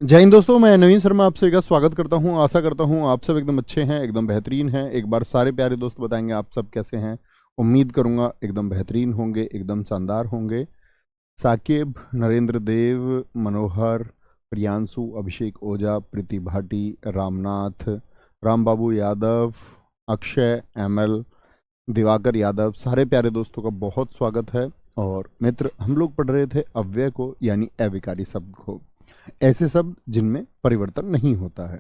जय हिंद दोस्तों, मैं नवीन शर्मा आपसे एक बार स्वागत करता हूं। आशा करता हूं आप सब एकदम अच्छे हैं, एकदम बेहतरीन हैं। एक बार सारे प्यारे दोस्त बताएंगे आप सब कैसे हैं। उम्मीद करूंगा एकदम बेहतरीन होंगे, एकदम शानदार होंगे। साकिब, नरेंद्र देव, मनोहर, प्रियांशु, अभिषेक ओझा, प्रीति भाटी, रामनाथ, राम बाबू यादव, अक्षय, एमएल, दिवाकर यादव, सारे प्यारे दोस्तों का बहुत स्वागत है। और मित्र, हम लोग पढ़ रहे थे अव्यय को यानी अविकारी शब्द को, ऐसे शब्द जिनमें परिवर्तन नहीं होता है।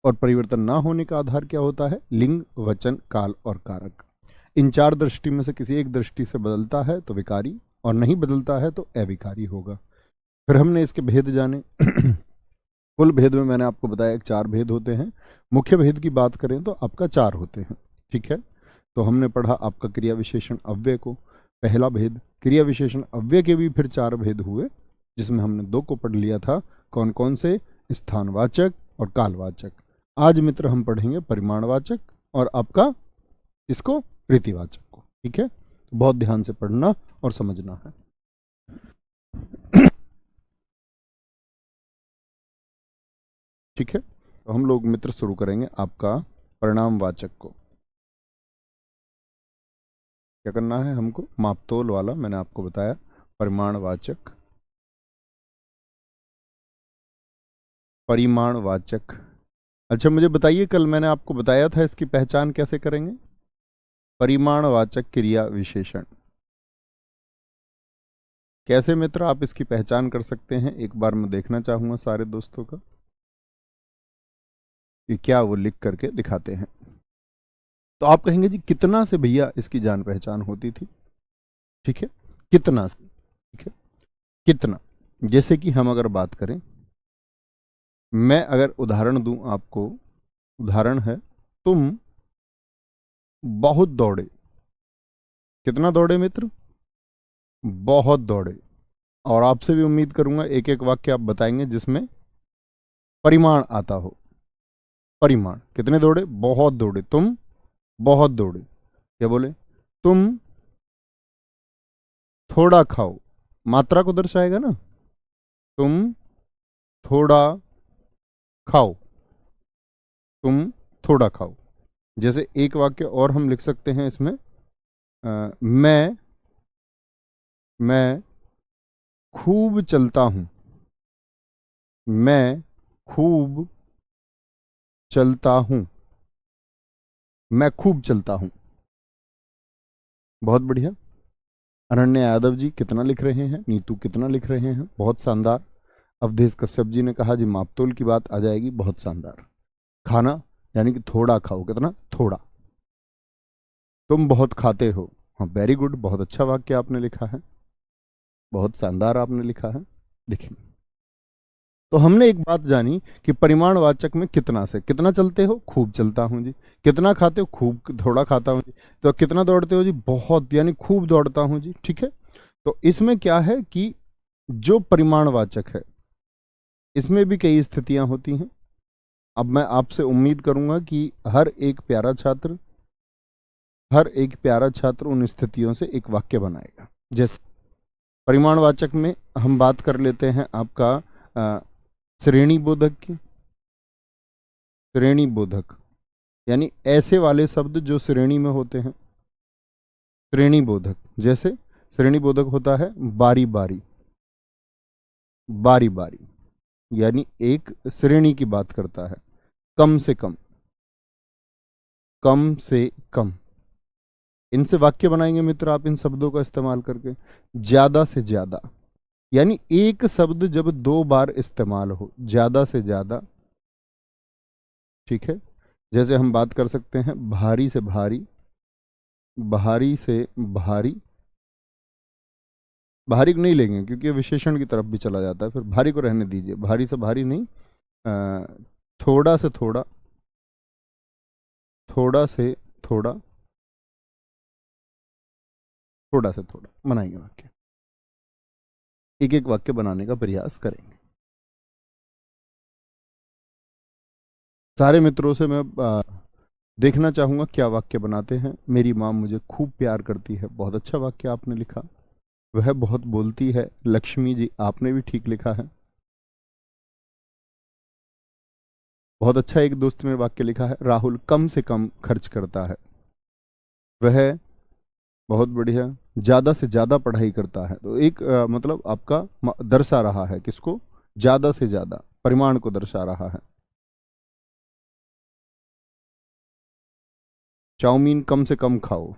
और परिवर्तन ना होने का आधार क्या होता है? लिंग, वचन, काल और कारक। इन चार दृष्टि में से किसी एक दृष्टि से बदलता है तो विकारी, और नहीं बदलता है तो अविकारी होगा। फिर हमने इसके भेद जाने। कुल भेद में मैंने आपको बताया एक चार भेद होते हैं। मुख्य भेद की बात करें तो आपका चार होते हैं। ठीक है, तो हमने पढ़ा आपका क्रिया विशेषण अव्यय को, पहला भेद। क्रिया विशेषण अव्यय के भी फिर चार भेद हुए, जिसमें हमने दो को पढ़ लिया था। कौन कौन से? स्थानवाचक और कालवाचक। आज मित्र हम पढ़ेंगे परिमाणवाचक और आपका इसको रीतिवाचक को। ठीक है, तो बहुत ध्यान से पढ़ना और समझना है। ठीक है, तो हम लोग मित्र शुरू करेंगे आपका परिणामवाचक को। क्या करना है हमको? मापतोल वाला मैंने आपको बताया, परिमाणवाचक, परिमाणवाचक। अच्छा मुझे बताइए, कल मैंने आपको बताया था इसकी पहचान कैसे करेंगे? परिमाणवाचक क्रिया विशेषण कैसे मित्र आप इसकी पहचान कर सकते हैं? एक बार मैं देखना चाहूंगा सारे दोस्तों का कि क्या वो लिख करके दिखाते हैं। तो आप कहेंगे जी कितना से भैया इसकी जान पहचान होती थी? ठीक है, कितना से। ठीक है, कितना। जैसे कि हम अगर बात करें, मैं अगर उदाहरण दूं आपको, उदाहरण है, तुम बहुत दौड़े। कितना दौड़े मित्र? बहुत दौड़े। और आपसे भी उम्मीद करूंगा एक एक वाक्य आप बताएंगे जिसमें परिमाण आता हो। परिमाण, कितने दौड़े? बहुत दौड़े। तुम बहुत दौड़े। क्या बोले? तुम थोड़ा खाओ, मात्रा को दर्शाएगा ना। तुम थोड़ा खाओ, तुम थोड़ा खाओ। जैसे एक वाक्य और हम लिख सकते हैं इसमें, मैं खूब चलता हूं। मैं खूब चलता हूं। मैं खूब चलता हूं। बहुत बढ़िया। अनन्या यादव जी कितना लिख रहे हैं, नीतू कितना लिख रहे हैं, बहुत शानदार। अवधेश कश्यप जी ने कहा जी मापतोल की बात आ जाएगी, बहुत शानदार। खाना यानी कि थोड़ा खाओ, कितना? थोड़ा। तुम बहुत खाते हो। हाँ, वेरी गुड, बहुत अच्छा वाक्य आपने लिखा है, बहुत शानदार आपने लिखा है। देखिए, तो हमने एक बात जानी कि परिमाणवाचक में कितना से कितना चलते हो? खूब चलता हूं जी। कितना खाते हो? खूब। थोड़ा खाता हूं जी। तो कितना दौड़ते हो जी? बहुत, यानी खूब दौड़ता हूं जी। ठीक है, तो इसमें क्या है कि जो परिमाणवाचक है इसमें भी कई स्थितियां होती हैं। अब मैं आपसे उम्मीद करूंगा कि हर एक प्यारा छात्र उन स्थितियों से एक वाक्य बनाएगा। जैसे परिमाणवाचक में हम बात कर लेते हैं आपका श्रेणी बोधक की। श्रेणी बोधक यानी ऐसे वाले शब्द जो श्रेणी में होते हैं। श्रेणी बोधक, जैसे श्रेणी बोधक होता है बारी बारी। बारी बारी यानी एक श्रेणी की बात करता है। कम से कम, कम से कम। इनसे वाक्य बनाएंगे मित्र आप इन शब्दों का इस्तेमाल करके। ज्यादा से ज्यादा यानी एक शब्द जब दो बार इस्तेमाल हो, ज्यादा से ज्यादा। ठीक है, जैसे हम बात कर सकते हैं भारी से भारी, भारी से भारी। भारी को नहीं लेंगे क्योंकि ये विशेषण की तरफ भी चला जाता है, फिर भारी को रहने दीजिए। भारी से भारी नहीं, अ, थोड़ा से थोड़ा, थोड़ा से थोड़ा, थोड़ा से थोड़ा बनाएंगे वाक्य। एक एक वाक्य बनाने का प्रयास करेंगे। सारे मित्रों से मैं देखना चाहूंगा क्या वाक्य बनाते हैं। मेरी माँ मुझे खूब प्यार करती है, बहुत अच्छा वाक्य आपने लिखा। वह बहुत बोलती है, लक्ष्मी जी आपने भी ठीक लिखा है। बहुत अच्छा एक दोस्त ने वाक्य लिखा है, राहुल कम से कम खर्च करता है। वह बहुत बढ़िया ज्यादा से ज्यादा पढ़ाई करता है। तो एक मतलब आपका दर्शा रहा है किसको, ज्यादा से ज्यादा परिमाण को दर्शा रहा है। चाउमीन कम से कम खाओ,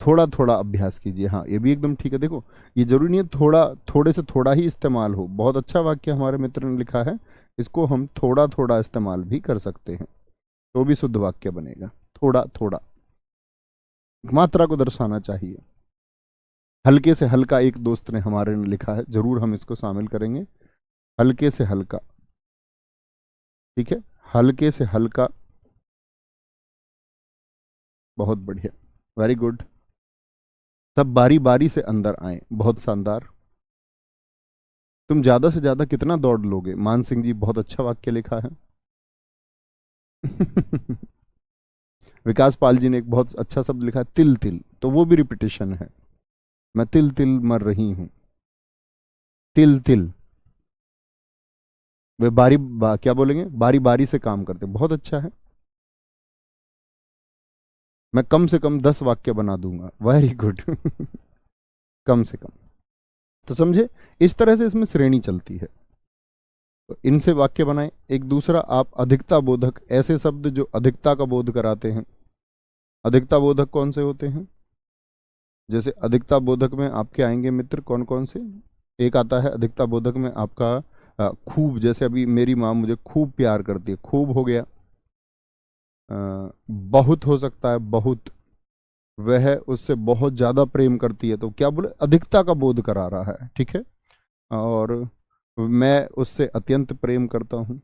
थोड़ा थोड़ा अभ्यास कीजिए। हाँ ये भी एकदम ठीक है। देखो ये जरूरी नहीं है थोड़ा, थोड़े से थोड़ा ही इस्तेमाल हो। बहुत अच्छा वाक्य हमारे मित्र ने लिखा है, इसको हम थोड़ा थोड़ा इस्तेमाल भी कर सकते हैं तो भी शुद्ध वाक्य बनेगा। थोड़ा थोड़ा मात्रा को दर्शाना चाहिए। हल्के से हल्का एक दोस्त ने हमारे ने लिखा है, जरूर हम इसको शामिल करेंगे। हल्के से हल्का, ठीक है, हल्के से हल्का, बहुत बढ़िया, वेरी गुड। सब बारी बारी से अंदर आए, बहुत शानदार। तुम ज्यादा से ज्यादा कितना दौड़ लोगे, मान सिंह जी बहुत अच्छा वाक्य लिखा है। विकास पाल जी ने एक बहुत अच्छा शब्द लिखा है, तिल तिल, तो वो भी रिपीटेशन है। मैं तिल तिल मर रही हूं, तिल तिल। वे क्या बोलेंगे, बारी बारी से काम करते, बहुत अच्छा है। मैं कम से कम 10 वाक्य बना दूंगा, वेरी गुड। कम से कम, तो समझे, इस तरह से इसमें श्रेणी चलती है। तो इनसे वाक्य बनाएं। एक दूसरा, आप अधिकता बोधक, ऐसे शब्द जो अधिकता का बोध कराते हैं। अधिकता बोधक कौन से होते हैं, जैसे अधिकता बोधक में आपके आएंगे मित्र कौन कौन से। एक आता है अधिकता बोधक में आपका खूब, जैसे अभी मेरी माँ मुझे खूब प्यार करती है, खूब हो गया। बहुत हो सकता है, बहुत, वह उससे बहुत ज्यादा प्रेम करती है, तो क्या बोले, अधिकता का बोध करा रहा है, ठीक है। और मैं उससे अत्यंत प्रेम करता हूँ।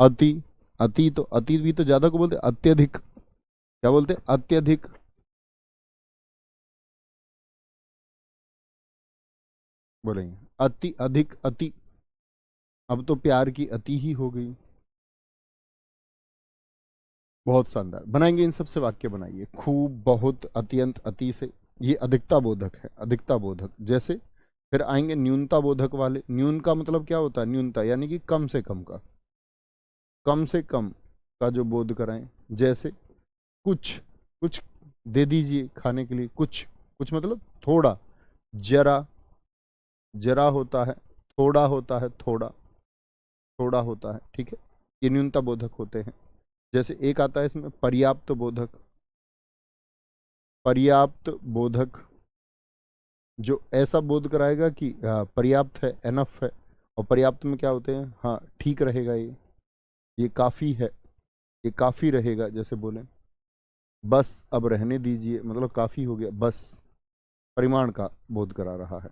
अति, अति तो, अति भी तो ज्यादा को बोलते, अत्यधिक, क्या बोलते, अत्यधिक। बोलेंगे अति, अधिक, अति। अब तो प्यार की अति ही हो गई। बहुत शानदार बनाएंगे, इन सब से वाक्य बनाइए, खूब, बहुत, अत्यंत, अति से। ये अधिकता बोधक है, अधिकता बोधक। जैसे फिर आएंगे न्यूनता बोधक वाले। न्यून का मतलब क्या होता है, न्यूनता यानी कि कम से कम का, कम से कम का जो बोध कराएं। जैसे कुछ, कुछ दे दीजिए खाने के लिए, कुछ, कुछ मतलब थोड़ा, जरा, जरा होता है, थोड़ा होता है, थोड़ा, थोड़ा होता है, ठीक है। ये न्यूनता बोधक होते हैं। जैसे एक आता है इसमें पर्याप्त बोधक। पर्याप्त बोधक जो ऐसा बोध कराएगा कि पर्याप्त है, एनफ है। और पर्याप्त में क्या होते हैं, हाँ ठीक रहेगा, ये काफ़ी है, ये काफ़ी रहेगा, जैसे बोले बस अब रहने दीजिए, मतलब काफ़ी हो गया, बस, परिमाण का बोध करा रहा है।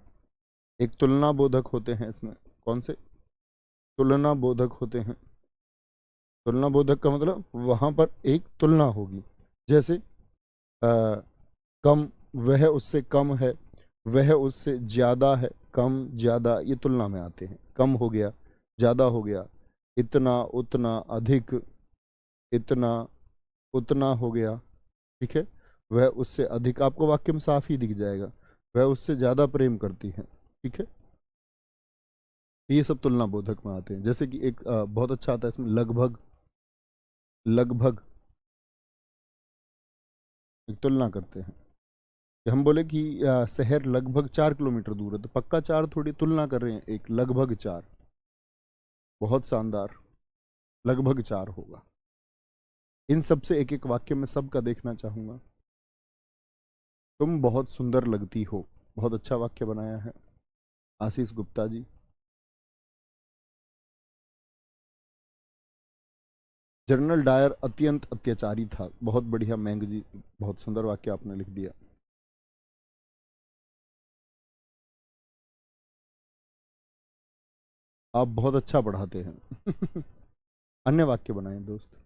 एक तुलना बोधक होते हैं इसमें, कौन से, तुलना बोधक होते हैं। तुलना बोधक का मतलब वहां पर एक तुलना होगी। जैसे कम, वह उससे कम है, वह उससे ज्यादा है, कम ज्यादा ये तुलना में आते हैं। कम हो गया, ज्यादा हो गया, इतना, उतना, अधिक, इतना, उतना हो गया, ठीक है। वह उससे अधिक, आपको वाक्य में साफ ही दिख जाएगा, वह उससे ज्यादा प्रेम करती है, ठीक है। ये सब तुलना बोधक में आते हैं। जैसे कि एक बहुत अच्छा आता है इसमें, लगभग, लगभग एक तुलना करते हैं कि हम बोले कि शहर लगभग 4 किलोमीटर दूर है, तो पक्का 4 थोड़ी, तुलना कर रहे हैं, एक लगभग 4, बहुत शानदार, लगभग 4 होगा। इन सब से एक एक वाक्य में सबका देखना चाहूंगा। तुम बहुत सुंदर लगती हो, बहुत अच्छा वाक्य बनाया है आशीष गुप्ता जी। जनरल डायर अत्यंत अत्याचारी था, बहुत बढ़िया मैंग जी, बहुत सुंदर वाक्य आपने लिख दिया। आप बहुत अच्छा पढ़ाते हैं। अन्य वाक्य बनाए दोस्त।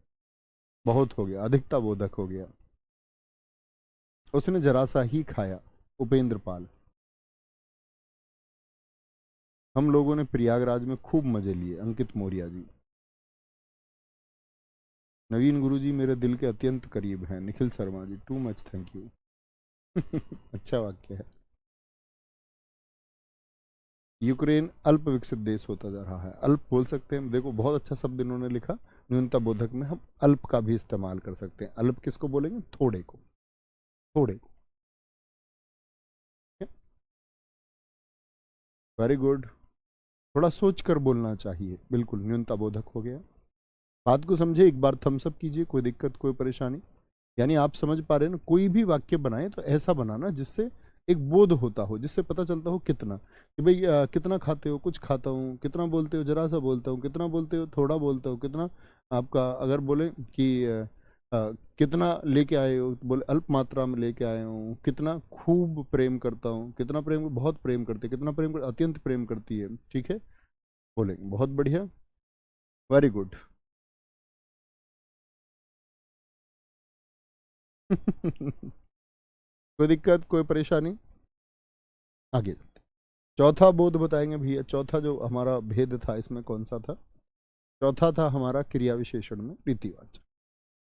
बहुत हो गया, अधिकता बोधक हो गया। उसने जरा सा ही खाया, उपेंद्र पाल। हम लोगों ने प्रयागराज में खूब मजे लिए, अंकित मौर्य जी। नवीन गुरु जी मेरे दिल के अत्यंत करीब हैं, Nikhil Sharma ji, too much thank you. अच्छा वाक्य है। यूक्रेन अल्प विकसित देश होता जा रहा है। अल्प बोल सकते हैं, देखो बहुत अच्छा शब्द इन्होंने लिखा। न्यूनता बोधक में हम अल्प का भी इस्तेमाल कर सकते हैं। अल्प किसको बोलेंगे? थोड़े को, थोड़े को। Very good. थोड़ा सोच कर बोलना चाहिए, बिल्कुल न्यूनता बोधक हो गया। बात को समझे, एक बार थम्स अप कीजिए, कोई दिक्कत कोई परेशानी? यानी आप समझ पा रहे हैं ना, कोई भी वाक्य बनाए तो ऐसा बनाना जिससे एक बोध होता हो, जिससे पता चलता हो कितना, कि भाई कितना खाते हो? कुछ खाता हूँ। कितना बोलते हो? जरा सा बोलता हूँ। कितना बोलते हो? थोड़ा बोलता हूँ। कितना आपका, अगर बोले कि कितना लेके आए हो, तो बोले अल्प मात्रा में लेके आए हूँ। कितना खूब प्रेम करता हूँ। कितना प्रेम, बहुत प्रेम करते, कितना प्रेम कर, अत्यंत प्रेम करती है। ठीक है, बोलेंगे बहुत बढ़िया, वेरी गुड। कोई दिक्कत कोई परेशानी? आगे चौथा बोध बताएंगे भैया। चौथा जो हमारा भेद था इसमें कौन सा था? चौथा था हमारा क्रिया विशेषण में रीतिवाचक।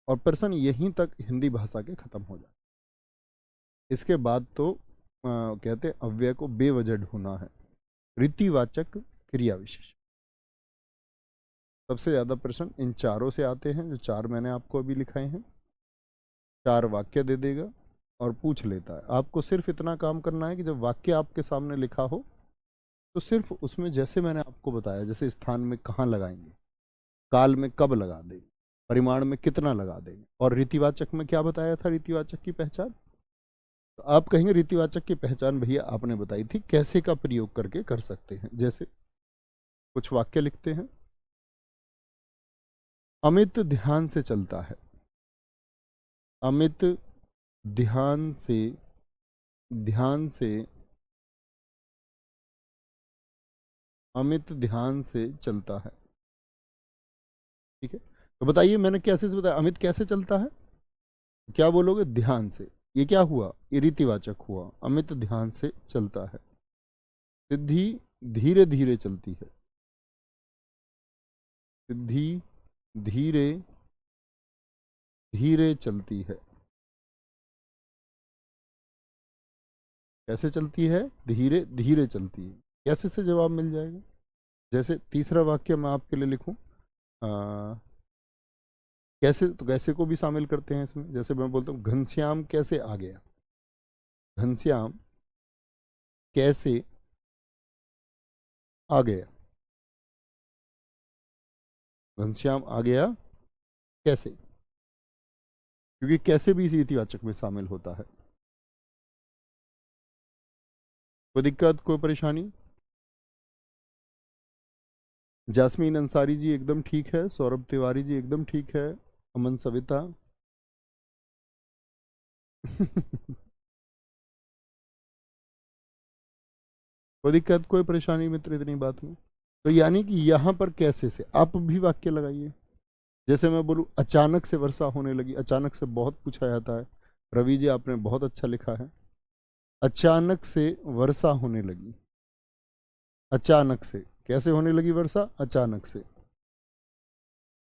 और प्रश्न यहीं तक हिंदी भाषा के खत्म हो जाए। इसके बाद तो कहते हैं अव्यय को बेवजह ढूंढना है। रीतिवाचक, क्रिया विशेषण, सबसे ज्यादा प्रश्न इन चारों से आते हैं, जो चार मैंने आपको अभी लिखाए हैं। चार वाक्य दे देगा और पूछ लेता है। आपको सिर्फ इतना काम करना है कि जब वाक्य आपके सामने लिखा हो तो सिर्फ उसमें, जैसे मैंने आपको बताया, जैसे स्थान में कहाँ लगाएंगे, काल में कब लगा देंगे, परिमाण में कितना लगा देंगे, और रीतिवाचक में क्या बताया था रीतिवाचक की पहचान। तो आप कहेंगे रीतिवाचक की पहचान भैया आपने बताई थी, कैसे का प्रयोग करके कर सकते हैं। जैसे कुछ वाक्य लिखते हैं। अमित ध्यान से चलता है। अमित ध्यान से, ध्यान से, अमित ध्यान से चलता है। ठीक है, तो बताइए मैंने कैसे से बताया? अमित कैसे चलता है? क्या बोलोगे? ध्यान से। ये क्या हुआ? ये रीतिवाचक हुआ। अमित ध्यान से चलता है। सिद्धि धीरे धीरे चलती है। सिद्धि धीरे धीरे चलती है। कैसे चलती है? धीरे धीरे चलती है। कैसे से जवाब मिल जाएगा? जैसे तीसरा वाक्य मैं आपके लिए लिखूं, कैसे, तो कैसे को भी शामिल करते हैं इसमें। जैसे मैं बोलता हूँ घनश्याम कैसे आ गया। घनश्याम कैसे आ गया। घनश्याम आ गया कैसे, क्योंकि कैसे भी इसी इतिवाचक में शामिल होता है। कोई दिक्कत कोई परेशानी? जासमीन अंसारी जी एकदम ठीक है। सौरभ तिवारी जी एकदम ठीक है। अमन सविता कोई दिक्कत कोई परेशानी मित्र इतनी बात में? तो यानी कि यहां पर कैसे से आप भी वाक्य लगाइए। जैसे मैं बोलूं अचानक से वर्षा होने लगी। अचानक से बहुत पूछा जाता है। रवि जी आपने बहुत अच्छा लिखा है। अचानक से वर्षा होने लगी। अचानक से कैसे होने लगी वर्षा? अचानक से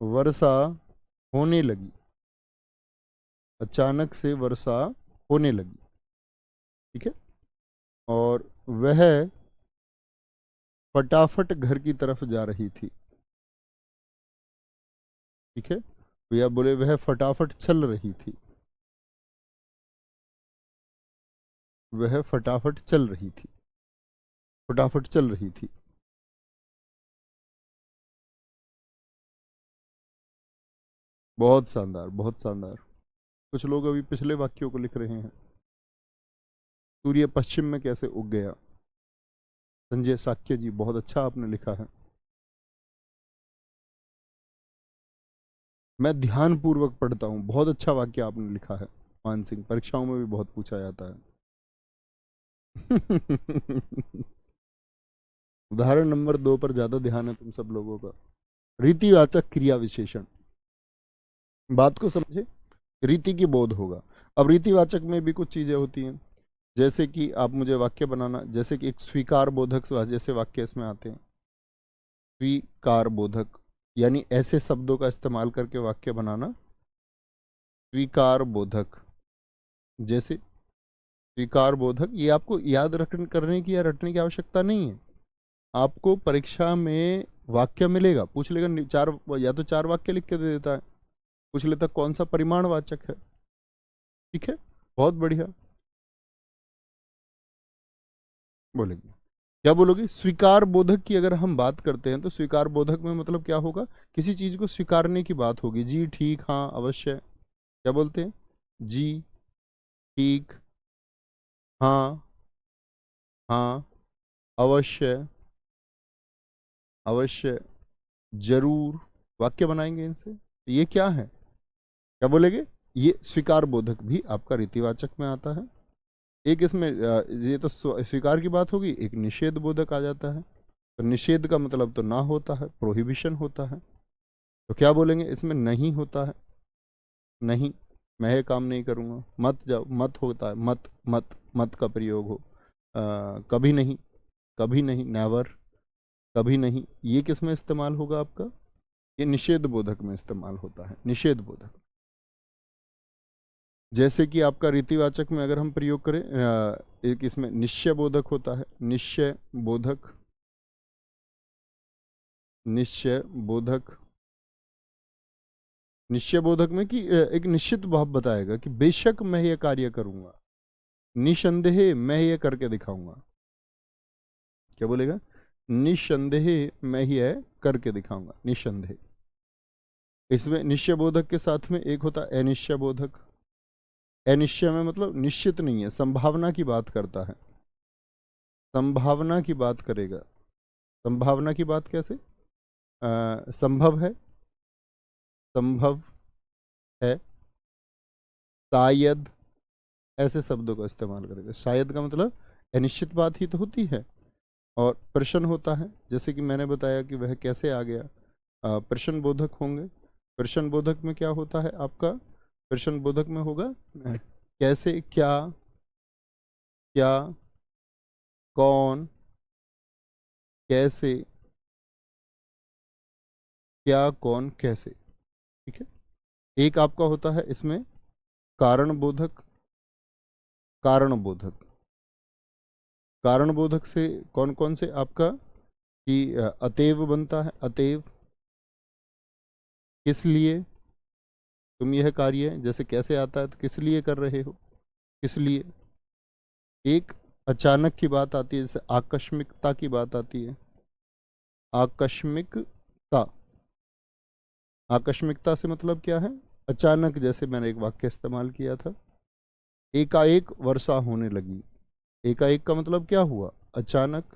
वर्षा होने लगी। अचानक से वर्षा होने लगी। ठीक है, और वह फटाफट घर की तरफ जा रही थी। ठीक है, तो या बोले वह फटाफट चल रही थी। वह फटाफट चल रही थी। फटाफट चल रही थी। बहुत शानदार, बहुत शानदार। कुछ लोग अभी पिछले वाक्यों को लिख रहे हैं। सूर्य पश्चिम में कैसे उग गया। संजय साक्य जी बहुत अच्छा आपने लिखा है। मैं ध्यान पूर्वक पढ़ता हूँ। बहुत अच्छा वाक्य आपने लिखा है। मान सिंह, परीक्षाओं में भी बहुत पूछा जाता है। उदाहरण नंबर 2 पर ज्यादा ध्यान है तुम सब लोगों का। रीतिवाचक क्रिया विशेषण। बात को समझे, रीति की बोध होगा। अब रीतिवाचक में भी कुछ चीजें होती हैं, जैसे कि आप मुझे वाक्य बनाना, जैसे कि एक स्वीकार बोधक जैसे वाक्य इसमें आते हैं। स्वीकार बोधक यानी ऐसे शब्दों का इस्तेमाल करके वाक्य बनाना। स्वीकार बोधक, जैसे स्वीकार बोधक, ये आपको याद रख करने की या रटने की आवश्यकता नहीं है। आपको परीक्षा में वाक्य मिलेगा, पूछ लेगा चार, या तो चार वाक्य लिख के दे देता है, पूछ लेता कौन सा परिमाणवाचक है। ठीक है, बहुत बढ़िया। बोलेंगे, क्या बोलोगे? स्वीकार बोधक की अगर हम बात करते हैं तो स्वीकार बोधक में मतलब क्या होगा? किसी चीज को स्वीकारने की बात होगी। जी, ठीक, हाँ, अवश्य। क्या बोलते हैं? जी, ठीक, हाँ, हाँ, अवश्य, अवश्य, जरूर। वाक्य बनाएंगे इनसे। ये क्या है? क्या बोलेंगे? ये स्वीकार बोधक भी आपका रीतिवाचक में आता है। एक इसमें ये तो स्वीकार की बात होगी, एक निषेध बोधक आ जाता है। तो निषेध का मतलब तो ना होता है, प्रोहिबिशन होता है। तो क्या बोलेंगे इसमें? नहीं होता है, नहीं, मैं ये काम नहीं करूँगा। मत जाओ, मत होता है, मत, मत, मत का प्रयोग हो। कभी नहीं, कभी नहीं, नेवर, कभी नहीं। ये किस में इस्तेमाल होगा आपका? ये निषेध बोधक में इस्तेमाल होता है, निषेध बोधक। जैसे कि आपका रीतिवाचक में अगर हम प्रयोग करें, एक इसमें निश्चय बोधक होता है, निश्चय बोधक, निश्चय बोधक। निश्चय बोधक में कि एक निश्चित भाव बताएगा कि बेशक मैं ये कार्य करूंगा, निसंदेह मैं ये करके दिखाऊंगा। क्या बोलेगा? निसंदेह मैं ही है करके दिखाऊंगा, निसंदेह। इसमें निश्चय बोधक के साथ में एक होता है अनिश्चय बोधक। अनिश्चय में मतलब निश्चित नहीं है, संभावना की बात करता है, संभावना की बात करेगा। संभावना की बात कैसे? संभव है, संभव है, शायद, ऐसे शब्दों का इस्तेमाल करेगा। शायद का मतलब अनिश्चित बात ही तो होती है। और प्रश्न होता है, जैसे कि मैंने बताया कि वह कैसे आ गया, प्रश्न बोधक होंगे। प्रश्न बोधक में क्या होता है आपका? प्रश्न बोधक में होगा कैसे, क्या, क्या, कौन, कैसे, क्या, कौन, कैसे। ठीक है। एक आपका होता है इसमें कारण बोधक, कारण बोधक। कारण बोधक से कौन कौन से आपका कि अतएव बनता है, अतएव, किस लिए तुम यह कार्य, जैसे कैसे आता है तो किस लिए कर रहे हो, किस लिए। एक अचानक की बात आती है, जैसे आकस्मिकता की बात आती है, आकस्मिकता। आकस्मिकता से मतलब क्या है? अचानक, जैसे मैंने एक वाक्य इस्तेमाल किया था, एकाएक वर्षा होने लगी। एकाएक का मतलब क्या हुआ? अचानक,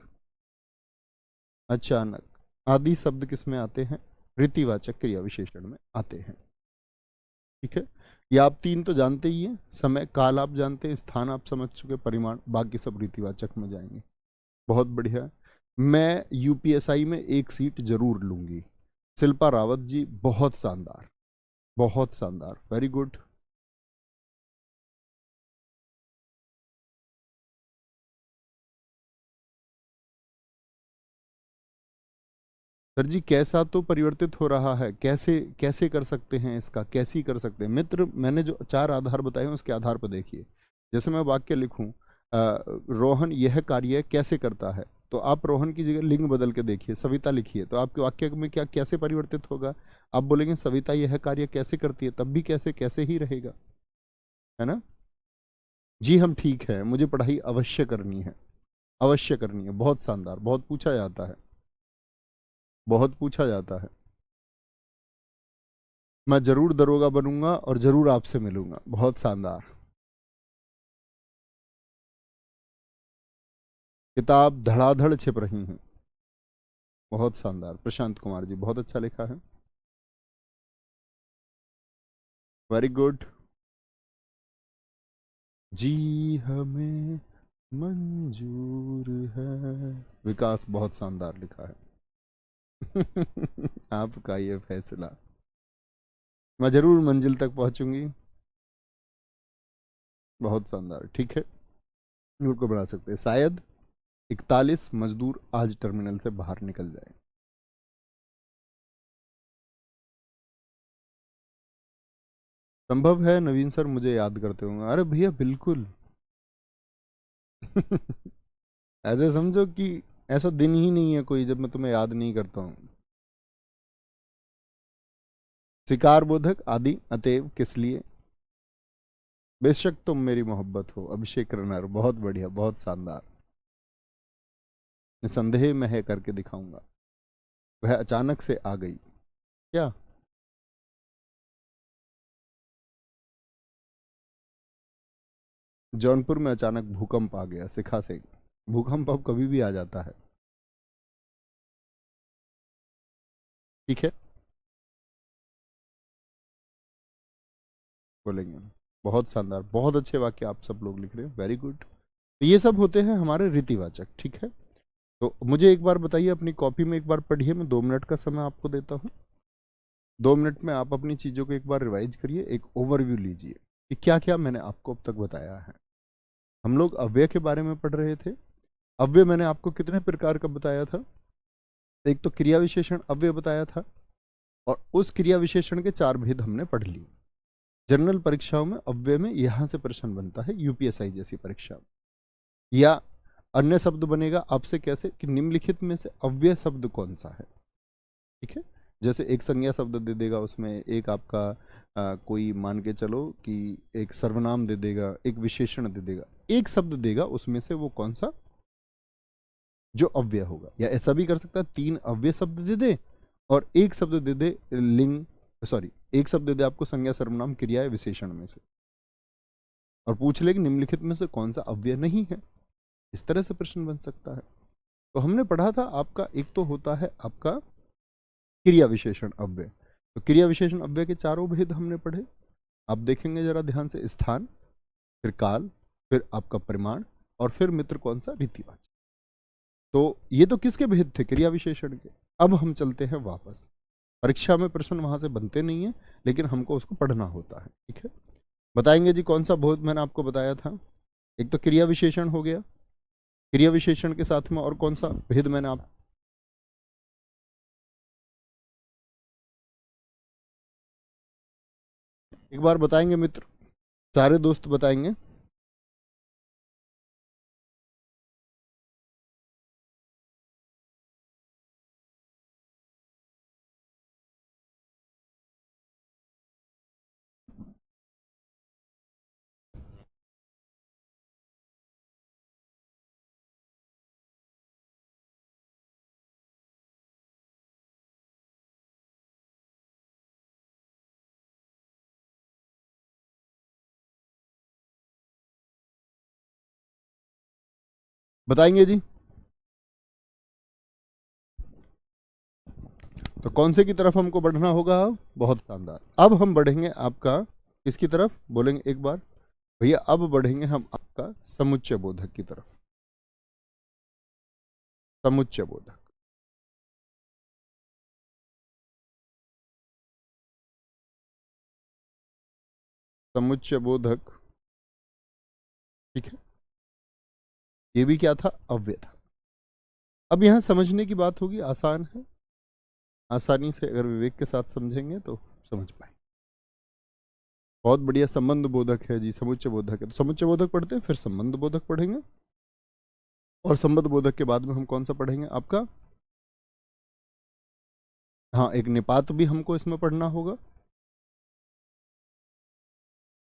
अचानक। आदि शब्द किस में आते हैं? रीतिवाचक क्रिया विशेषण में आते हैं। ठीक है। ये आप तीन तो जानते ही हैं, समय काल आप जानते हैं, स्थान आप समझ चुके, परिमाण, बाकी सब रीतिवाचक में जाएंगे। बहुत बढ़िया। मैं यूपीएसआई में एक सीट जरूर लूंगी। शिल्पा रावत जी, बहुत शानदार, बहुत शानदार, वेरी गुड। सर जी, कैसा तो परिवर्तित हो रहा है, कैसे कैसे कर सकते हैं इसका, कैसी कर सकते हैं मित्र? मैंने जो चार आधार बताए हैं उसके आधार पर देखिए। जैसे मैं वाक्य लिखूं, रोहन यह कार्य कैसे करता है, तो आप रोहन की जगह लिंग बदल के देखिए, सविता लिखिए, तो आपके वाक्य में क्या कैसे परिवर्तित होगा? आप बोलेंगे सविता यह कार्य कैसे करती है, तब भी कैसे कैसे ही रहेगा, है ना? जी हम ठीक है, मुझे पढ़ाई अवश्य करनी है, अवश्य करनी है। बहुत शानदार, बहुत पूछा जाता है, बहुत पूछा जाता है। मैं जरूर दरोगा बनूंगा और जरूर आपसे मिलूंगा। बहुत शानदार। किताब धड़ाधड़ छिप रही हैं। बहुत शानदार, प्रशांत कुमार जी, बहुत अच्छा लिखा है, वेरी गुड। जी हमें मंजूर है, विकास, बहुत शानदार लिखा है। आपका ये फैसला, मैं जरूर मंजिल तक पहुंचूंगी। बहुत शानदार, ठीक है। नोट को बना सकते हैं, शायद 41 मजदूर आज टर्मिनल से बाहर निकल जाए। संभव है नवीन सर, मुझे याद करते होंगे। अरे भैया बिल्कुल। ऐसे समझो कि ऐसा दिन ही नहीं है कोई जब मैं तुम्हें याद नहीं करता हूँ। स्वीकार बोधक आदि अतएव किस लिए, बेशक तुम मेरी मोहब्बत हो। अभिषेक रनर, बहुत बढ़िया, बहुत शानदार। निसंदेह मैं है करके दिखाऊंगा। वह अचानक से आ गई क्या, जौनपुर में अचानक भूकंप आ गया शिखा से। भूकंप अब कभी भी आ जाता है, ठीक है, बोलेंगे। बहुत शानदार, बहुत अच्छे वाक्य आप सब लोग लिख रहे हो, वेरी गुड। तो ये सब होते हैं हमारे रीतिवाचक, ठीक है। तो मुझे एक बार बताइए, अपनी कॉपी में एक बार पढ़िए, मैं 2 मिनट का समय आपको देता हूँ। 2 मिनट में आप अपनी चीज़ों को एक बार रिवाइज करिए, एक ओवरव्यू लीजिए कि क्या क्या मैंने आपको अब तक बताया है। हम लोग अव्यय के बारे में पढ़ रहे थे। अव्यय मैंने आपको कितने प्रकार का बताया था, एक तो क्रिया विशेषण अव्यय बताया था, और उस क्रिया विशेषण के 4 भेद हमने पढ़ लिए। जनरल परीक्षाओं में अव्यय में यहां से प्रश्न बनता है, यूपीएसआई जैसी परीक्षा में। या अन्य शब्द बनेगा आपसे कैसे कि निम्नलिखित में से अव्यय शब्द कौन सा है, ठीक है। जैसे एक संज्ञा शब्द दे देगा, उसमें एक आपका कोई मान के चलो कि एक सर्वनाम दे देगा, एक विशेषण दे देगा, एक शब्द देगा, उसमें से वो कौन सा जो अव्यय होगा। या ऐसा भी कर सकता है 3 अव्यय शब्द दे दे और एक शब्द दे दे लिंग, सॉरी, एक शब्द दे दे आपको संज्ञा सर्वनाम क्रिया या विशेषण में से, और पूछ ले कि निम्नलिखित में से कौन सा अव्यय नहीं है। इस तरह से प्रश्न बन सकता है। तो हमने पढ़ा था आपका, एक तो होता है आपका क्रिया विशेषण अव्यय। तो क्रिया विशेषण अव्यय के 4 भेद हमने पढ़े। आप देखेंगे जरा ध्यान से, स्थान, फिर काल, फिर आपका परिमाण, और फिर मित्र कौन सा, रीतिवाचक। तो ये तो किसके भेद थे, क्रिया विशेषण के। अब हम चलते हैं वापस, परीक्षा में प्रश्न वहां से बनते नहीं है, लेकिन हमको उसको पढ़ना होता है, ठीक है। बताएंगे जी कौन सा बोध मैंने आपको बताया था। एक तो क्रिया विशेषण हो गया, क्रिया विशेषण के साथ में और कौन सा भेद मैंने आप, एक बार बताएंगे मित्र, सारे दोस्त बताएंगे। बताएंगे जी। तो कौन से की तरफ हमको बढ़ना होगा अब, बहुत शानदार। अब हम बढ़ेंगे आपका किसकी तरफ, बोलेंगे एक बार भैया, अब बढ़ेंगे हम आपका समुच्चय बोधक की तरफ। समुच्चय बोधक, समुच्चय बोधक, ठीक है। ये भी क्या था, अव्यय था। अब यहां समझने की बात होगी, आसान है, आसानी से अगर विवेक के साथ समझेंगे तो समझ पाए। बहुत बढ़िया, संबंध बोधक है जी, समुच्चय बोधक है। तो समुच्चय बोधक पढ़ते हैं, फिर संबंध बोधक पढ़ेंगे, और संबंध बोधक के बाद में हम कौन सा पढ़ेंगे आपका, हाँ, एक निपात भी हमको इसमें पढ़ना होगा।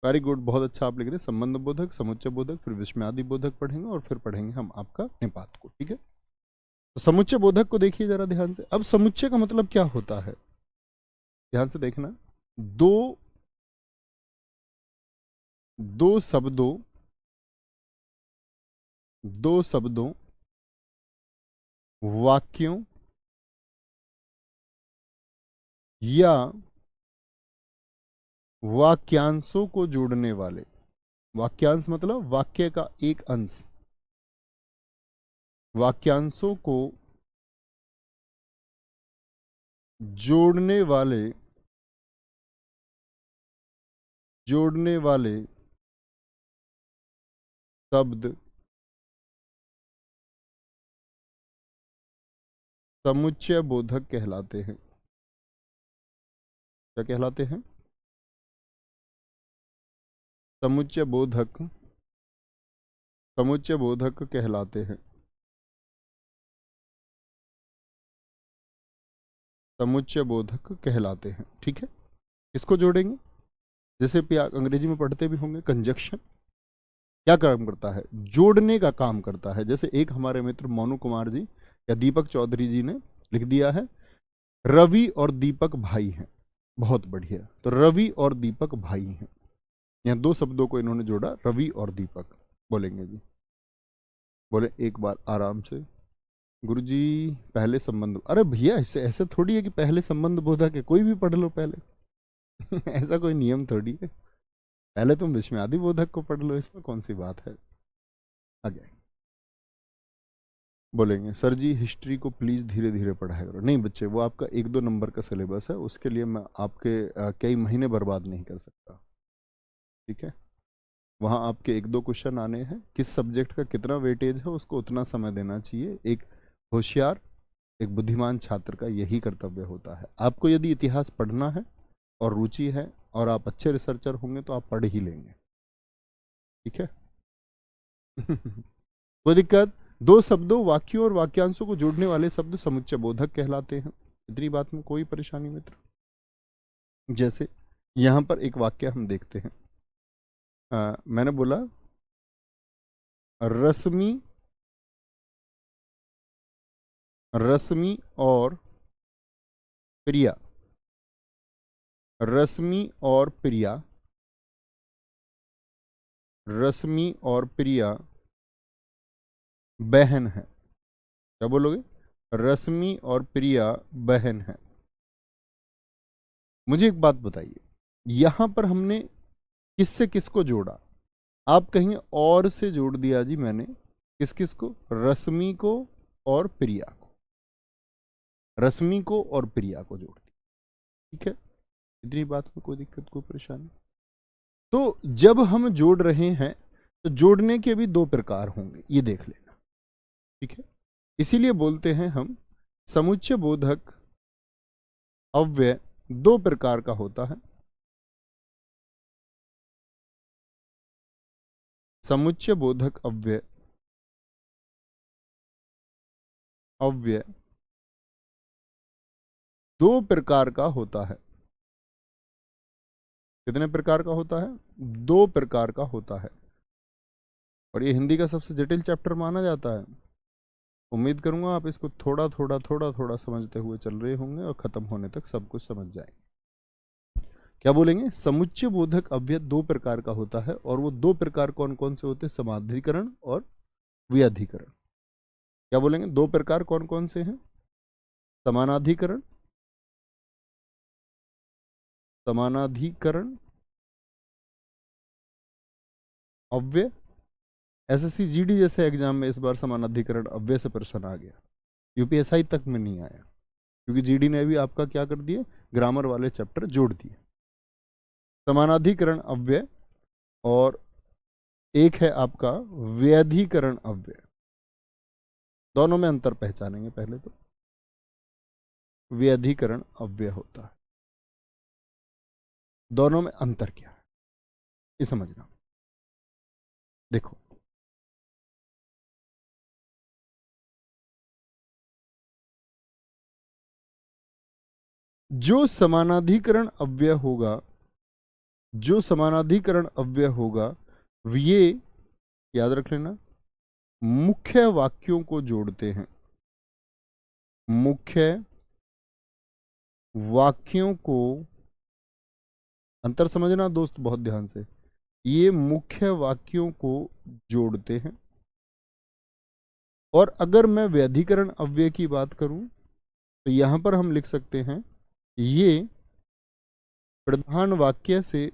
वेरी गुड, बहुत अच्छा आप लिख रहे हैं। संबंध बोधक, समुच्चय बोधक, फिर विस्मयादि बोधक पढ़ेंगे, और फिर पढ़ेंगे हम आपका निपात को, ठीक है। तो समुच्चय बोधक को देखिए जरा ध्यान से। अब समुच्चय का मतलब क्या होता है, ध्यान से देखना। दो दो शब्दों, दो शब्दों, वाक्यों या वाक्यांशों को जोड़ने वाले, वाक्यांश मतलब वाक्य का एक अंश, वाक्यांशों को जोड़ने वाले, जोड़ने वाले शब्द समुच्चय बोधक कहलाते हैं। क्या कहलाते हैं, समुच्चय बोधक, समुच्चय बोधक कहलाते हैं। समुच्चय बोधक कहलाते हैं। ठीक है, इसको जोड़ेंगे, जैसे भी आप अंग्रेजी में पढ़ते भी होंगे, कंजक्शन क्या काम करता है? जोड़ने का काम करता है। जैसे एक हमारे मित्र मोनू कुमार जी या दीपक चौधरी जी ने लिख दिया है, रवि और दीपक भाई हैं। बहुत बढ़िया, तो रवि और दीपक भाई हैं, यहाँ दो शब्दों को इन्होंने जोड़ा, रवि और दीपक। बोलेंगे जी, बोले एक बार आराम से। गुरुजी पहले संबंध, अरे भैया ऐसे ऐसे थोड़ी है कि पहले संबंध बोधा के कोई भी पढ़ लो पहले ऐसा कोई नियम थोड़ी है, पहले तुम विस्मयादि बोधक को पढ़ लो, इसमें कौन सी बात है। आगे बोलेंगे सर जी हिस्ट्री को प्लीज धीरे धीरे पढ़ाया करो। नहीं बच्चे, वो आपका 1-2 नंबर का सिलेबस है, उसके लिए मैं आपके कई महीने बर्बाद नहीं कर सकता। ठीक है, वहाँ आपके 1-2 क्वेश्चन आने हैं, किस सब्जेक्ट का कितना वेटेज है उसको उतना समय देना चाहिए। एक होशियार, एक बुद्धिमान छात्र का यही कर्तव्य होता है। आपको यदि इतिहास पढ़ना है और रुचि है और आप अच्छे रिसर्चर होंगे तो आप पढ़ ही लेंगे। ठीक है कोई दिक्कत? दो शब्दों, वाक्यों और वाक्यांशों को जोड़ने वाले शब्द समुच्चय बोधक कहलाते हैं। इतनी बात में कोई परेशानी मित्र? जैसे यहां पर एक वाक्य हम देखते हैं, मैंने बोला रश्मि, रश्मि और प्रिया, रश्मि और प्रिया, रश्मि और प्रिया बहन है। क्या बोलोगे? रश्मि और प्रिया बहन है। मुझे एक बात बताइए, यहां पर हमने किससे किसको जोड़ा? आप कहेंगे और से जोड़ दिया जी मैंने, किस किस को? रश्मि को और प्रिया को, रश्मि को और प्रिया को जोड़ दिया। ठीक है, इतनी बात में कोई दिक्कत, कोई परेशानी? तो जब हम जोड़ रहे हैं तो जोड़ने के भी 2 प्रकार होंगे, ये देख लेना। ठीक है, इसीलिए बोलते हैं हम समुच्चय बोधक अव्यय 2 प्रकार का होता है। समुच्चय बोधक अव्यय, अव्यय 2 प्रकार का होता है। कितने प्रकार का होता है? 2 प्रकार का होता है, और ये हिंदी का सबसे जटिल चैप्टर माना जाता है। उम्मीद करूंगा आप इसको थोड़ा थोड़ा थोड़ा थोड़ा समझते हुए चल रहे होंगे और खत्म होने तक सब कुछ समझ जाएंगे। क्या बोलेंगे? समुच्चय बोधक अव्यय 2 प्रकार का होता है, और वो 2 प्रकार कौन कौन से होते हैं? समाधिकरण और व्यधिकरण। क्या बोलेंगे? 2 प्रकार कौन कौन से हैं? समानाधिकरण, समानाधिकरण अव्यय। एसएससी जीडी जैसे एग्जाम में इस बार समानाधिकरण अव्यय से प्रश्न आ गया, यूपीएसआई तक में नहीं आया, क्योंकि जीडी ने भी आपका क्या कर दिए? ग्रामर वाले चैप्टर जोड़ दिए। समानाधिकरण अव्यय और एक है आपका व्यधिकरण अव्यय। दोनों में अंतर पहचानेंगे। पहले तो व्यधिकरण अव्यय होता है, दोनों में अंतर क्या है ये समझना। देखो, जो समानाधिकरण अव्यय होगा, जो समानाधिकरण अव्यय होगा, ये याद रख लेना, मुख्य वाक्यों को जोड़ते हैं। मुख्य वाक्यों को, अंतर समझना दोस्त बहुत ध्यान से, ये मुख्य वाक्यों को जोड़ते हैं। और अगर मैं व्यधिकरण अव्यय की बात करूं तो यहां पर हम लिख सकते हैं, ये प्रधान वाक्य से,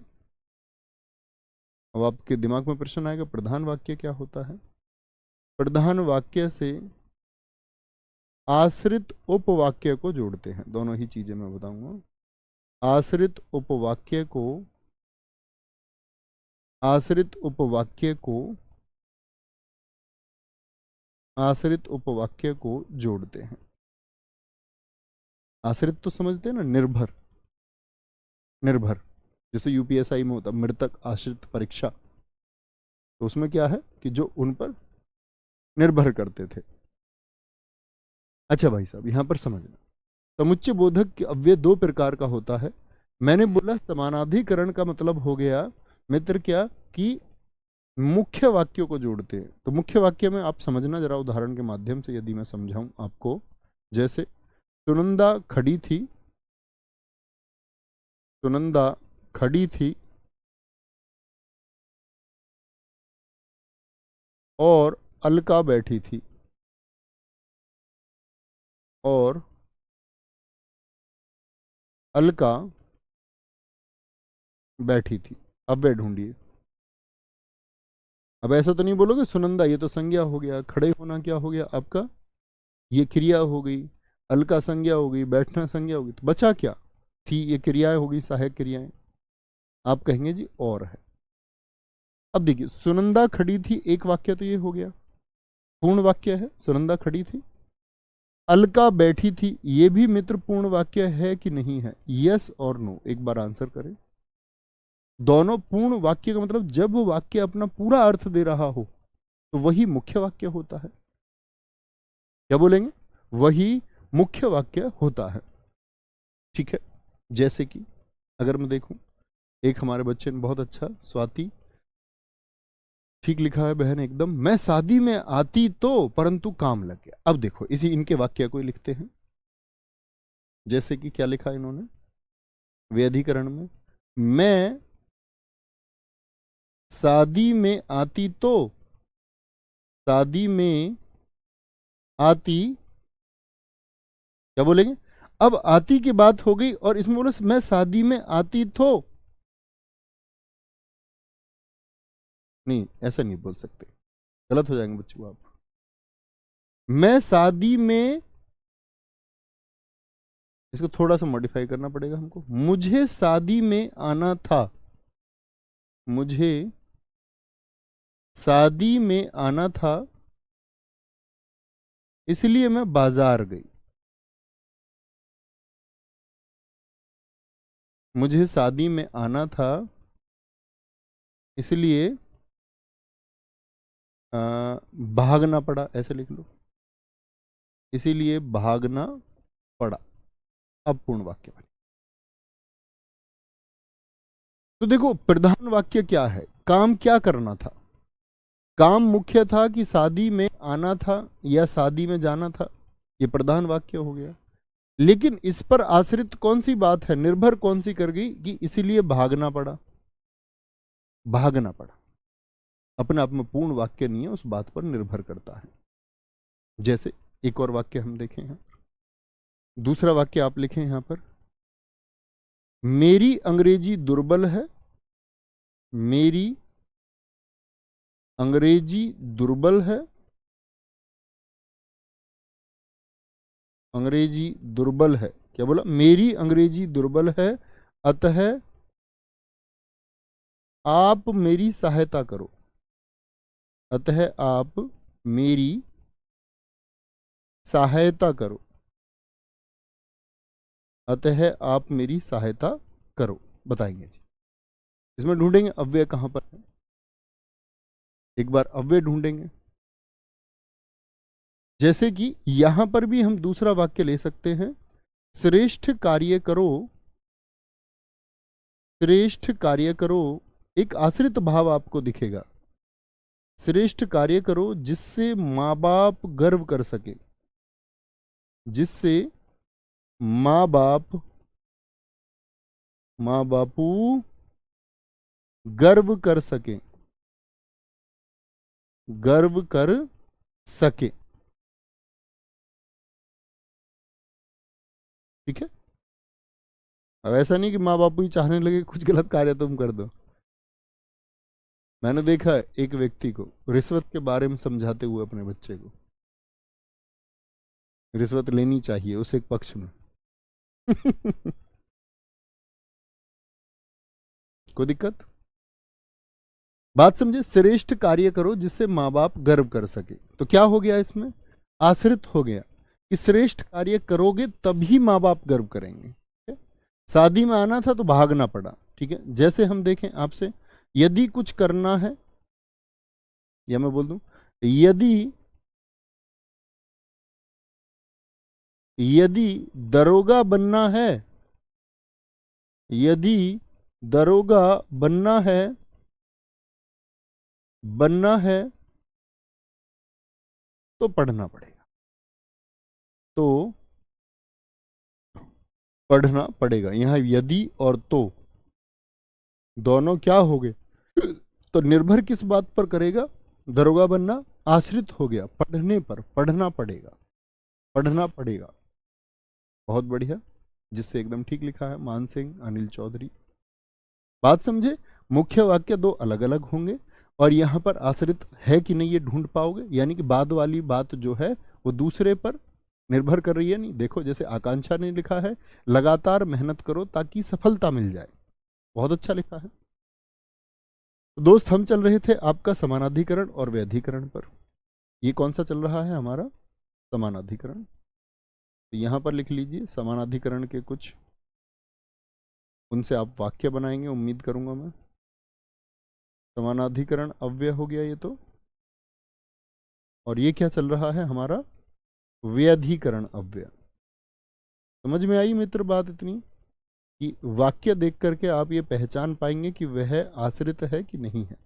अब आपके दिमाग में प्रश्न आएगा प्रधान वाक्य क्या होता है? प्रधान वाक्य से आश्रित उपवाक्य को जोड़ते हैं। दोनों ही चीजें मैं बताऊंगा। आश्रित उपवाक्य को, आश्रित उपवाक्य को, आश्रित उपवाक्य को जोड़ते हैं। आश्रित तो समझते हैं ना, निर्भर, निर्भर, जैसे यूपीएसआई में होता मृतक आश्रित परीक्षा, तो उसमें क्या है कि जो उन पर निर्भर करते थे। अच्छा भाई साहब, यहां पर समझना, समुच्चय बोधक के अव्यय दो प्रकार का होता है। मैंने बोला समानाधिकरण का मतलब हो गया मित्र क्या कि मुख्य वाक्यों को जोड़ते हैं। तो मुख्य वाक्य में आप समझना जरा उदाहरण के माध्यम से, यदि मैं समझाऊं आपको। जैसे सुनंदा खड़ी थी, सुनंदा खड़ी थी और अलका बैठी थी, और अलका बैठी थी। अब वे ढूंढिए। अब ऐसा तो नहीं बोलोगे सुनंदा, ये तो संज्ञा हो गया, खड़े होना क्या हो गया आपका, ये क्रिया हो गई, अलका संज्ञा हो गई, बैठना संज्ञा हो गई, तो बचा क्या, थी, ये क्रियाएं हो गई, सहायक क्रियाएं। आप कहेंगे जी और है। अब देखिए सुनंदा खड़ी थी, एक वाक्य तो ये हो गया, पूर्ण वाक्य है, सुनंदा खड़ी थी। अलका बैठी थी, ये भी मित्र पूर्ण वाक्य है कि नहीं है, यस और नो, एक बार आंसर करें। दोनों पूर्ण वाक्य का मतलब जब वाक्य अपना पूरा अर्थ दे रहा हो तो वही मुख्य वाक्य होता है। क्या बोलेंगे, वही मुख्य वाक्य होता है। ठीक है, जैसे कि अगर मैं देखूं, एक हमारे बच्चे ने बहुत अच्छा, स्वाति, ठीक लिखा है बहन एकदम, मैं शादी में आती तो परंतु काम लग गया। अब देखो इसी इनके वाक्य को ही लिखते हैं। जैसे कि क्या लिखा इन्होंने व्यधिकरण में, मैं शादी में आती तो, शादी में आती, क्या बोलेंगे, अब आती की बात हो गई और इसमें बोले मैं शादी में आती तो, नहीं ऐसा नहीं बोल सकते, गलत हो जाएंगे बच्चों आप। मैं शादी में, इसको थोड़ा सा मॉडिफाई करना पड़ेगा हमको, मुझे शादी में आना था, मुझे शादी में आना था इसलिए मैं बाजार गई, मुझे शादी में आना था इसलिए भागना पड़ा, ऐसे लिख लो, इसीलिए भागना पड़ा। अब पूर्ण वाक्य वाले, तो देखो प्रधान वाक्य क्या है, काम क्या करना था, काम मुख्य था कि शादी में आना था या शादी में जाना था, ये प्रधान वाक्य हो गया। लेकिन इस पर आश्रित कौन सी बात है, निर्भर कौन सी कर गई कि इसीलिए भागना पड़ा, भागना पड़ा अपने आप में पूर्ण वाक्य नहीं है, उस बात पर निर्भर करता है। जैसे एक और वाक्य हम देखें यहां, दूसरा वाक्य आप लिखें यहां पर, मेरी अंग्रेजी दुर्बल है, मेरी अंग्रेजी दुर्बल है, अंग्रेजी दुर्बल है, क्या बोला, मेरी अंग्रेजी दुर्बल है, अतः आप मेरी सहायता करो, अतः आप मेरी सहायता करो, अतः आप मेरी सहायता करो। बताएंगे जी, इसमें ढूंढेंगे अव्यय कहां पर है, एक बार अव्यय ढूंढेंगे। जैसे कि यहां पर भी हम दूसरा वाक्य ले सकते हैं, श्रेष्ठ कार्य करो, श्रेष्ठ कार्य करो, एक आश्रित भाव आपको दिखेगा, श्रेष्ठ कार्य करो जिससे माँ बाप गर्व कर सके, जिससे माँ बाप, माँ बापू गर्व कर सके, गर्व कर सके। ठीक है, अब ऐसा नहीं कि माँ बापू ही चाहने लगे कुछ गलत कार्य तुम कर दो। मैंने देखा है एक व्यक्ति को रिश्वत के बारे में समझाते हुए अपने बच्चे को, रिश्वत लेनी चाहिए उस एक पक्ष में कोई दिक्कत, बात समझे, श्रेष्ठ कार्य करो जिससे माँ बाप गर्व कर सके, तो क्या हो गया इसमें, आश्रित हो गया कि श्रेष्ठ कार्य करोगे तभी माँ बाप गर्व करेंगे। शादी में आना था तो भागना पड़ा। ठीक है, जैसे हम देखें आपसे, यदि कुछ करना है, या मैं बोल दूं, यदि यदि दरोगा बनना है, यदि दरोगा बनना है, बनना है तो पढ़ना पड़ेगा, तो पढ़ना पड़ेगा। यहां यदि और तो दोनों क्या हो गए, तो निर्भर किस बात पर करेगा, दरोगा बनना आश्रित हो गया पढ़ने पर, पढ़ना पड़ेगा, पढ़ना पड़ेगा। बहुत बढ़िया, जिससे एकदम ठीक लिखा है मान सिंह अनिल चौधरी। बात समझे, मुख्य वाक्य दो अलग अलग होंगे और यहां पर आश्रित है कि नहीं ये ढूंढ पाओगे, यानी कि बाद वाली बात जो है वो दूसरे पर निर्भर कर रही है। नहीं, देखो जैसे आकांक्षा ने लिखा है, लगातार मेहनत करो ताकि सफलता मिल जाए, बहुत अच्छा लिखा है। तो दोस्त हम चल रहे थे आपका समानाधिकरण और व्यधिकरण पर। ये कौन सा चल रहा है हमारा, समानाधिकरण। तो यहां पर लिख लीजिए समानाधिकरण के कुछ, उनसे आप वाक्य बनाएंगे उम्मीद करूंगा मैं। समानाधिकरण अव्यय हो गया ये तो, और ये क्या चल रहा है हमारा, व्यधिकरण अव्यय। समझ में आई मित्र बात इतनी कि वाक्य देख करके आप ये पहचान पाएंगे कि वह आश्रित है कि नहीं है।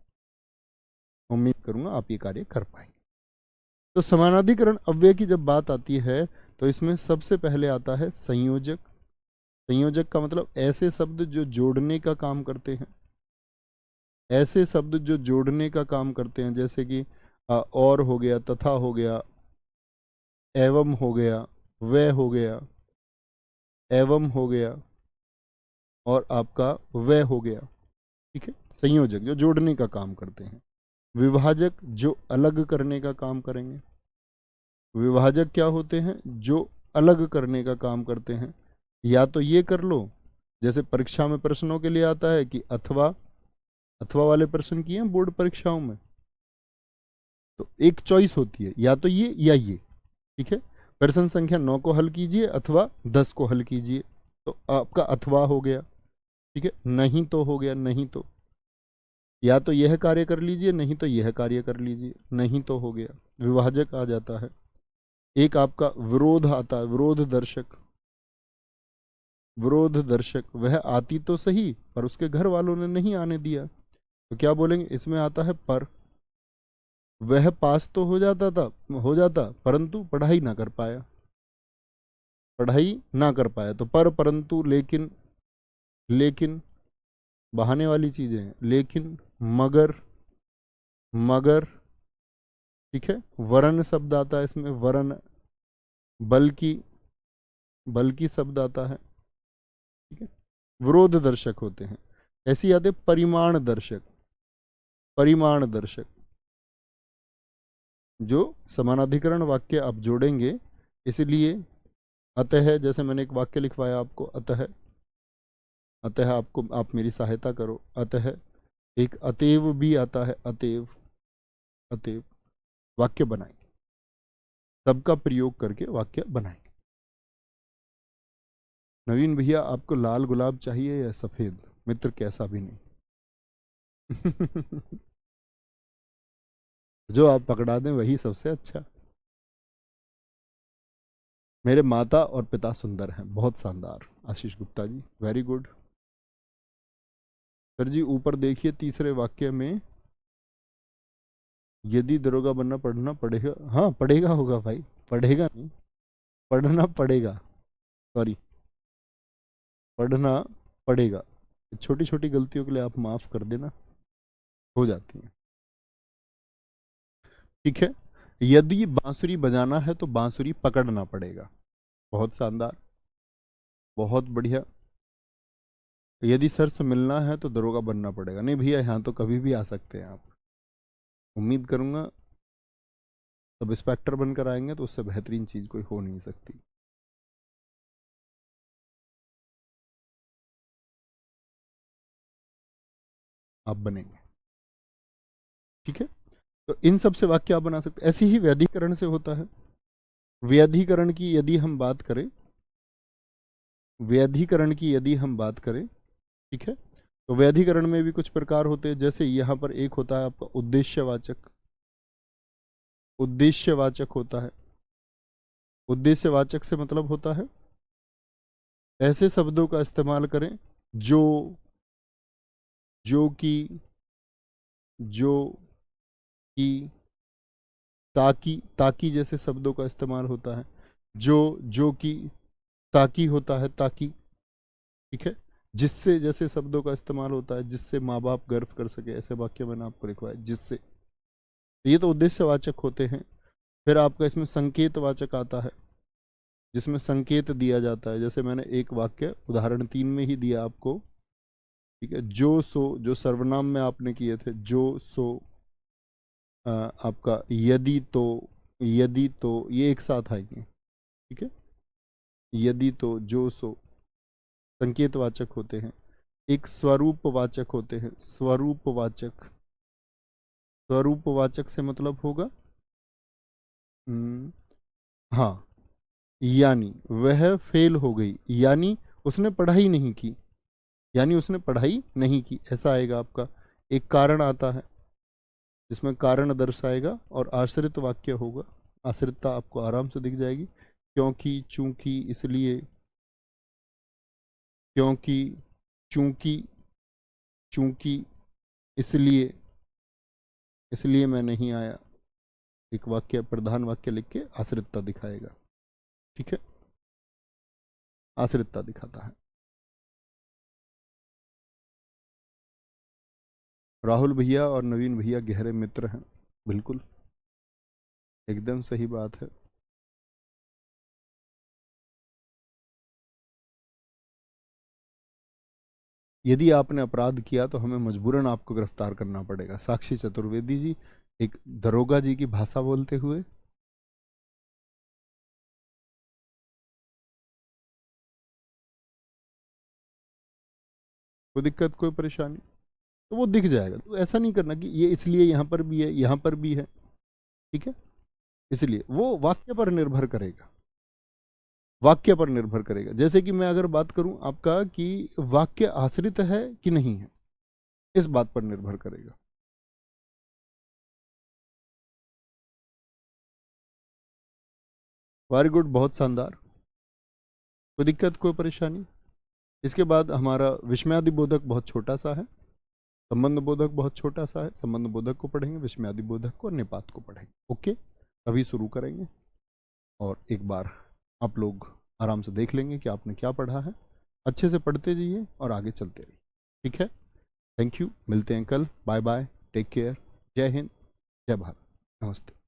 उम्मीद करूंगा आप ये कार्य कर पाएंगे। तो समानाधिकरण अव्यय की जब बात आती है तो इसमें सबसे पहले आता है संयोजक। संयोजक का मतलब ऐसे शब्द जो जोड़ने का काम करते हैं, ऐसे शब्द जो जोड़ने का काम करते हैं, जैसे कि और हो गया, तथा हो गया, एवं हो गया, वह हो गया, एवं हो गया और आपका वह हो गया। ठीक है, संयोजक जो जोड़ने का काम करते हैं। विभाजक जो अलग करने का काम करेंगे। विभाजक क्या होते हैं, जो अलग करने का काम करते हैं। या तो ये कर लो, जैसे परीक्षा में प्रश्नों के लिए आता है कि अथवा, अथवा वाले प्रश्न किए हैं बोर्ड परीक्षाओं में, तो एक चॉइस होती है, या तो ये या ये। ठीक है, प्रश्न संख्या 9 को हल कीजिए अथवा 10 को हल कीजिए, तो आपका अथवा हो गया। ठीक है, नहीं तो हो गया, नहीं तो, या तो यह कार्य कर लीजिए नहीं तो यह कार्य कर लीजिए, नहीं तो हो गया, विभाजक आ जाता है। एक आपका विरोध आता है, विरोध दर्शक। विरोध दर्शक, वह आती तो सही पर उसके घर वालों ने नहीं आने दिया, तो क्या बोलेंगे, इसमें आता है पर। वह पास तो हो जाता था, हो जाता, परंतु पढ़ाई ना कर पाया, पढ़ाई ना कर पाया, तो पर, परंतु, लेकिन, लेकिन बहाने वाली चीजें हैं, लेकिन, मगर, मगर। ठीक है, वरन शब्द आता है इसमें, वरन, बल्कि, बल्कि शब्द आता है। ठीक है, विरोध दर्शक होते हैं। ऐसी आते परिमाण दर्शक, परिमाण दर्शक, जो समानाधिकरण वाक्य आप जोड़ेंगे। इसलिए अतः, जैसे मैंने एक वाक्य लिखवाया आपको, अतः, अतः आपको, आप मेरी सहायता करो, अतः। एक अतएव भी आता है, अतएव, अतएव। वाक्य बनाएंगे, सबका प्रयोग करके वाक्य बनाएंगे। नवीन भैया आपको लाल गुलाब चाहिए या सफेद, मित्र कैसा भी नहीं। जो आप पकड़ा दें वही सबसे अच्छा। मेरे माता और पिता सुंदर हैं, बहुत शानदार Ashish Gupta ji, very good. Sir जी ऊपर देखिए तीसरे वाक्य में, यदि दरोगा बनना पढ़ना पड़ेगा, हाँ पढ़ेगा होगा भाई, पढ़ेगा नहीं, पढ़ना पड़ेगा, सॉरी, पढ़ना पड़ेगा। छोटी छोटी गलतियों के लिए आप माफ कर देना, हो जाती है। ठीक है, यदि बांसुरी बजाना है तो बांसुरी पकड़ना पड़ेगा, बहुत शानदार, बहुत बढ़िया। यदि सर से मिलना है तो दरोगा बनना पड़ेगा, नहीं भैया यहाँ तो कभी भी आ सकते हैं आप। उम्मीद करूंगा सब इंस्पेक्टर बनकर आएंगे तो उससे बेहतरीन चीज कोई हो नहीं सकती। आप बनेंगे। ठीक है, तो इन सब से वाक्य आप बना सकते हैं। ऐसे ही व्यधिकरण से होता है। व्यधिकरण की यदि हम बात करें, व्यधिकरण की यदि हम बात करें, ठीक है, तो व्यधिकरण में भी कुछ प्रकार होते हैं। जैसे यहां पर एक होता है आपका उद्देश्यवाचक, उद्देश्यवाचक होता है। उद्देश्यवाचक से मतलब होता है ऐसे शब्दों का इस्तेमाल करें जो जो कि जो कि ताकि ताकि जैसे शब्दों का इस्तेमाल होता है जो कि ताकि होता है ताकि, ठीक है। जिससे जैसे शब्दों का इस्तेमाल होता है जिससे माँ बाप गर्व कर सके, ऐसे वाक्य मैंने आपको लिखवाया जिससे। ये तो उद्देश्यवाचक होते हैं। फिर आपका इसमें संकेतवाचक आता है जिसमें संकेत दिया जाता है, जैसे मैंने एक वाक्य उदाहरण 3 में ही दिया आपको, ठीक है। जो सो जो सर्वनाम में आपने किए थे, जो सो आपका यदि तो ये एक साथ आएंगे, ठीक है। यदि तो जो सो संकेतवाचक होते हैं। एक स्वरूपवाचक होते हैं, स्वरूपवाचक। स्वरूपवाचक से मतलब होगा हाँ, यानी वह फेल हो गई, यानी उसने पढ़ाई नहीं की, यानी उसने पढ़ाई नहीं की, ऐसा आएगा आपका। एक कारण आता है जिसमें कारण दर्शाएगा और आश्रित वाक्य होगा। आश्रितता आपको आराम से दिख जाएगी, क्योंकि चूंकि इसलिए, क्योंकि चूंकि चूंकि इसलिए, इसलिए मैं नहीं आया। एक वाक्य प्रधान वाक्य लिख के आश्रितता दिखाएगा, ठीक है। आश्रितता दिखाता है। राहुल भैया और नवीन भैया गहरे मित्र हैं, बिल्कुल एकदम सही बात है। यदि आपने अपराध किया तो हमें मजबूरन आपको गिरफ्तार करना पड़ेगा। साक्षी चतुर्वेदी जी एक दरोगा जी की भाषा बोलते हुए। कोई दिक्कत, कोई परेशानी तो वो दिख जाएगा। तो ऐसा नहीं करना कि ये इसलिए यहाँ पर भी है, यहाँ पर भी है, ठीक है। इसलिए वो वाक्य पर निर्भर करेगा, वाक्य पर निर्भर करेगा। जैसे कि मैं अगर बात करूं आपका कि वाक्य आश्रित है कि नहीं है, इस बात पर निर्भर करेगा। वेरी गुड, बहुत शानदार, कोई दिक्कत, कोई परेशानी। इसके बाद हमारा विस्मयादि बोधक बहुत छोटा सा है, संबंध बोधक बहुत छोटा सा है। संबंध बोधक को पढ़ेंगे, विस्मयादि बोधक को, निपात को पढ़ेंगे। ओके, अभी शुरू करेंगे और एक बार आप लोग आराम से देख लेंगे कि आपने क्या पढ़ा है। अच्छे से पढ़ते जाइए और आगे चलते रहिए, ठीक है। थैंक यू, मिलते हैं कल। बाय बाय, टेक केयर, जय हिंद, जय भारत, नमस्ते।